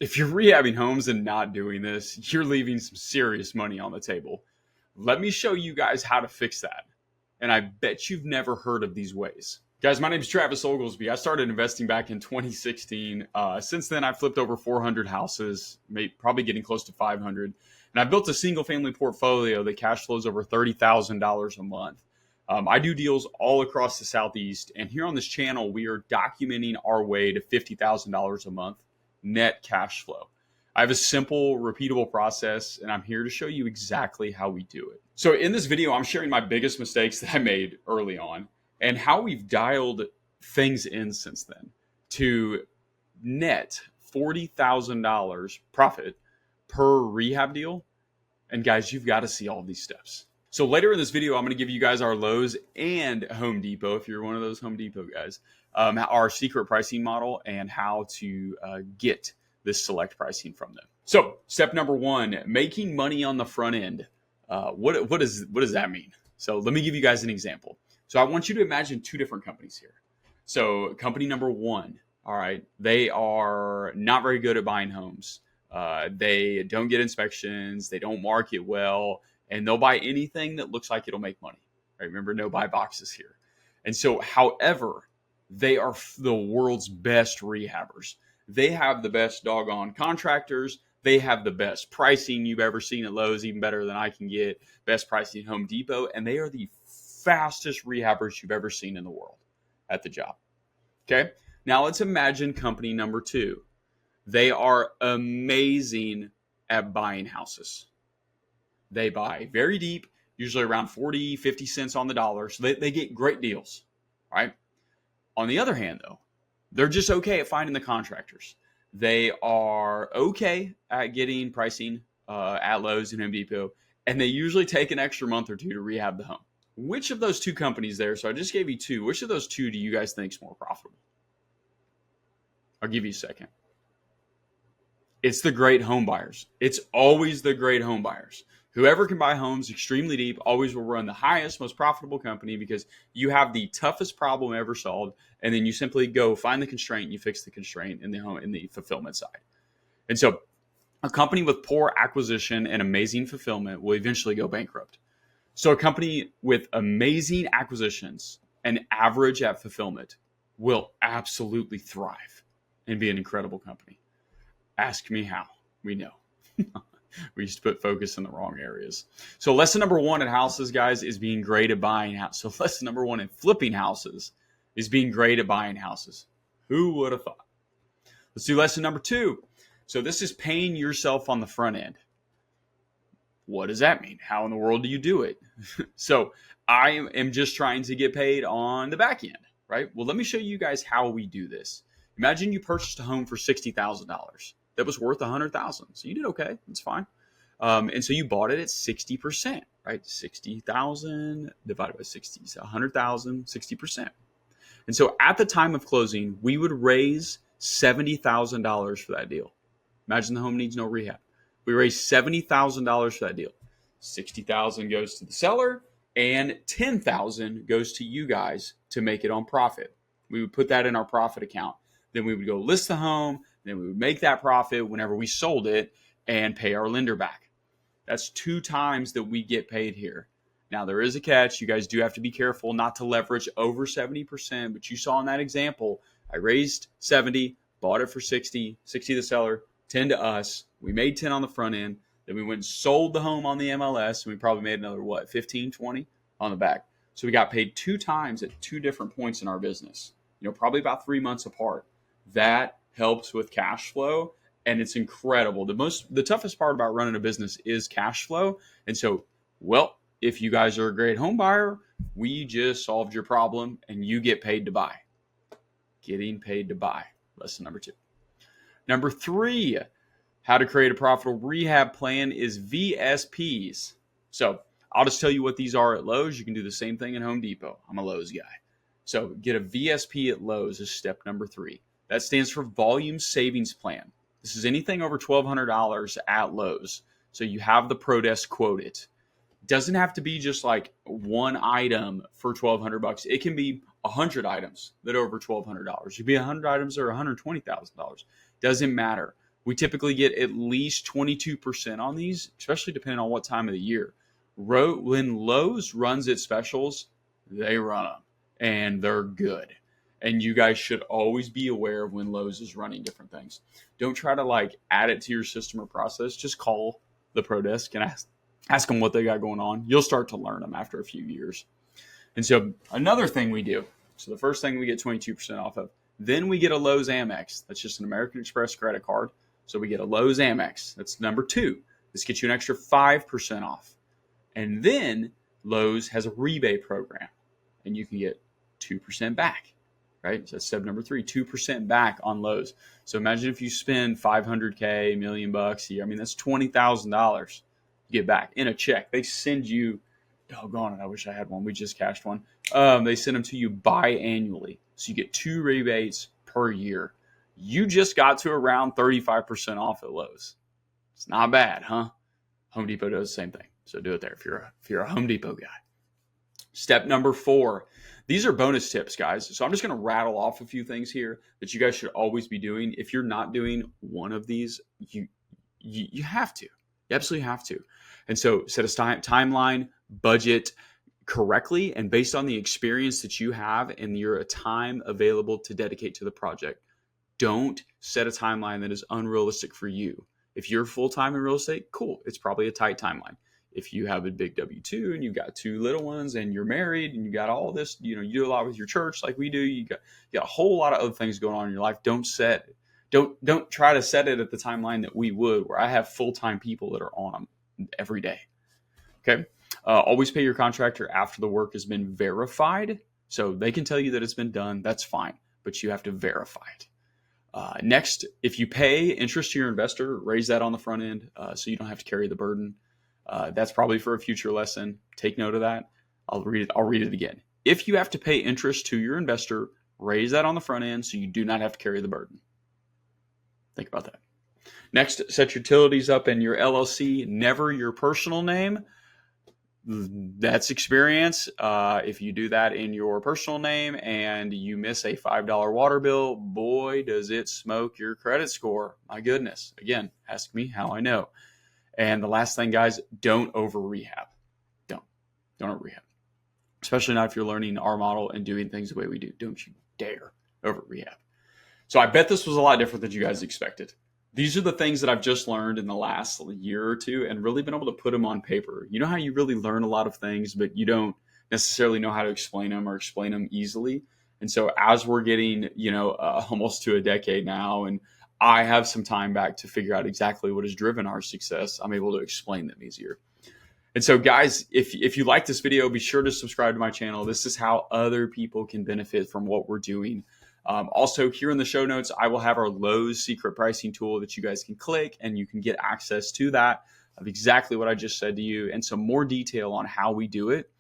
If you're rehabbing homes and not doing this, you're leaving some serious money on the table. Let me show you guys how to fix that. And I bet you've never heard of these ways. Guys, my name is Travis Oglesby. I started investing back in 2016. Since then, I've flipped over 400 houses, probably getting close to 500. And I built a single family portfolio that cash flows over $30,000 a month. I do deals all across the Southeast. And here on this channel, we are documenting our way to $50,000 a month net cash flow. I have a simple, repeatable process, and I'm here to show you exactly how we do it. So in this video, I'm sharing my biggest mistakes that I made early on and how we've dialed things in since then to net $40,000 profit per rehab deal. And guys, you've got to see all these steps. So later in this video, I'm going to give you guys our Lowe's and Home Depot, if you're one of those Home Depot guys, our secret pricing model and how to get this select pricing from them. So step number one, making money on the front end. What does that mean? So let me give you guys an example. So I want you to imagine two different companies here. So company number one, all right, they are not very good at buying homes. They don't get inspections. They don't market well. And they'll buy anything that looks like it'll make money. Right? Remember, no buy boxes here. And so, however, they are the world's best rehabbers. They have the best doggone contractors. They have the best pricing you've ever seen at Lowe's, even better than I can get. Best pricing at Home Depot. And they are the fastest rehabbers you've ever seen in the world at the job. Okay? Now, let's imagine company number two. They are amazing at buying houses. They buy very deep, usually around 40, 50 cents on the dollar. So they get great deals, right? On the other hand, though, they're just okay at finding the contractors. They are okay at getting pricing at Lowe's and Home Depot, and they usually take an extra month or two to rehab the home. Which of those two companies there, so I just gave you two, which of those two do you guys think is more profitable? I'll give you a second. It's the great home buyers. It's always the great home buyers. Whoever can buy homes extremely deep always will run the highest, most profitable company because you have the toughest problem ever solved. And then you simply go find the constraint and you fix the constraint in the fulfillment side. And so a company with poor acquisition and amazing fulfillment will eventually go bankrupt. So a company with amazing acquisitions and average at fulfillment will absolutely thrive and be an incredible company. Ask me how. We know. We used to put focus in the wrong areas. So lesson number one at houses, guys, is being great at buying houses. So lesson number one in flipping houses is being great at buying houses. Who would have thought? Let's do lesson number two. So this is paying yourself on the front end. What does that mean? How in the world do you do it? So I am just trying to get paid on the back end, right? Well, let me show you guys how we do this. Imagine you purchased a home for $60,000. That was worth $100,000. So you did okay. That's fine. And so you bought it at 60%, right? 60,000 divided by 60, so 100,000, 60%. And so at the time of closing, we would raise $70,000 for that deal. Imagine the home needs no rehab. We raised $70,000 for that deal. 60,000 goes to the seller and 10,000 goes to you guys to make it on profit. We would put that in our profit account. Then we would go list the home. Then we would make that profit whenever we sold it and pay our lender back. That's 2 times that we get paid here. Now, there is a catch. You guys do have to be careful not to leverage over 70%. But you saw in that example, I raised 70, bought it for 60 to the seller, 10 to us. We made 10 on the front end. Then we went and sold the home on the MLS. And we probably made another, 15, 20 on the back. So we got paid 2 times at 2 different points in our business. Probably about 3 months apart. That helps with cash flow, and it's incredible. The toughest part about running a business is cash flow. And so, if you guys are a great home buyer, we just solved your problem and you get paid to buy. Getting paid to buy. Lesson number 2. Number 3, how to create a profitable rehab plan is VSPs. So I'll just tell you what these are at Lowe's. You can do the same thing at Home Depot. I'm a Lowe's guy. So get a VSP at Lowe's is step number 3. That stands for Volume Savings Plan. This is anything over $1,200 at Lowe's. So you have the Pro Desk quote it. Doesn't have to be just like one item for $1,200. It can be 100 items that are over $1,200. It could be 100 items that are $120,000. Doesn't matter. We typically get at least 22% on these, especially depending on what time of the year. When Lowe's runs its specials, they run them, and they're good. And you guys should always be aware of when Lowe's is running different things. Don't try to add it to your system or process. Just call the Pro Desk and ask them what they got going on. You'll start to learn them after a few years. And so another thing we do, so the first thing we get 22% off of, then we get a Lowe's Amex. That's just an American Express credit card. So we get a Lowe's Amex. That's number 2. This gets you an extra 5% off. And then Lowe's has a rebate program, and you can get 2% back, right? So that's step number 3, 2% back on Lowe's. So imagine if you spend $500K, $1 million bucks a year. I mean, that's $20,000 you get back in a check. They send you, doggone it, I wish I had one. We just cashed one. They send them to you biannually. So you get 2 rebates per year. You just got to around 35% off at Lowe's. It's not bad, huh? Home Depot does the same thing. So do it there if you're a Home Depot guy. Step number 4. These are bonus tips, guys. So I'm just going to rattle off a few things here that you guys should always be doing. If you're not doing one of these, you have to. You absolutely have to. And so set a timeline, budget correctly, and based on the experience that you have and your time available to dedicate to the project. Don't set a timeline that is unrealistic for you. If you're full-time in real estate, cool. It's probably a tight timeline. If you have a big W-2 and you've got 2 little ones and you're married and you got all this, you do a lot with your church like we do. You got a whole lot of other things going on in your life. Don't try to set it at the timeline that we would, where I have full-time people that are on them every day. Okay. Always pay your contractor after the work has been verified. So they can tell you that it's been done. That's fine, but you have to verify it. Next, if you pay interest to your investor, raise that on the front end so you don't have to carry the burden. That's probably for a future lesson. Take note of that. I'll read it again. If you have to pay interest to your investor, raise that on the front end so you do not have to carry the burden. Think about that. Next, set your utilities up in your LLC, never your personal name. That's experience. If you do that in your personal name and you miss a $5 water bill, boy, does it smoke your credit score. My goodness. Again, ask me how I know. And the last thing, guys, don't over-rehab. Don't over-rehab. Especially not if you're learning our model and doing things the way we do. Don't you dare over-rehab. So I bet this was a lot different than you guys expected. These are the things that I've just learned in the last year or two and really been able to put them on paper. You know how you really learn a lot of things, but you don't necessarily know how to explain them or explain them easily. And so as we're getting, almost to a decade now, and I have some time back to figure out exactly what has driven our success, I'm able to explain them easier. And so, guys, if you like this video, be sure to subscribe to my channel. This is how other people can benefit from what we're doing. Also, here in the show notes, I will have our Lowe's secret pricing tool that you guys can click and you can get access to that of exactly what I just said to you and some more detail on how we do it.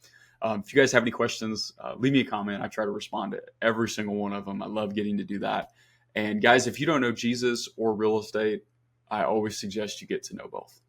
If you guys have any questions, leave me a comment. I try to respond to every single one of them. I love getting to do that. And guys, if you don't know Jesus or real estate, I always suggest you get to know both.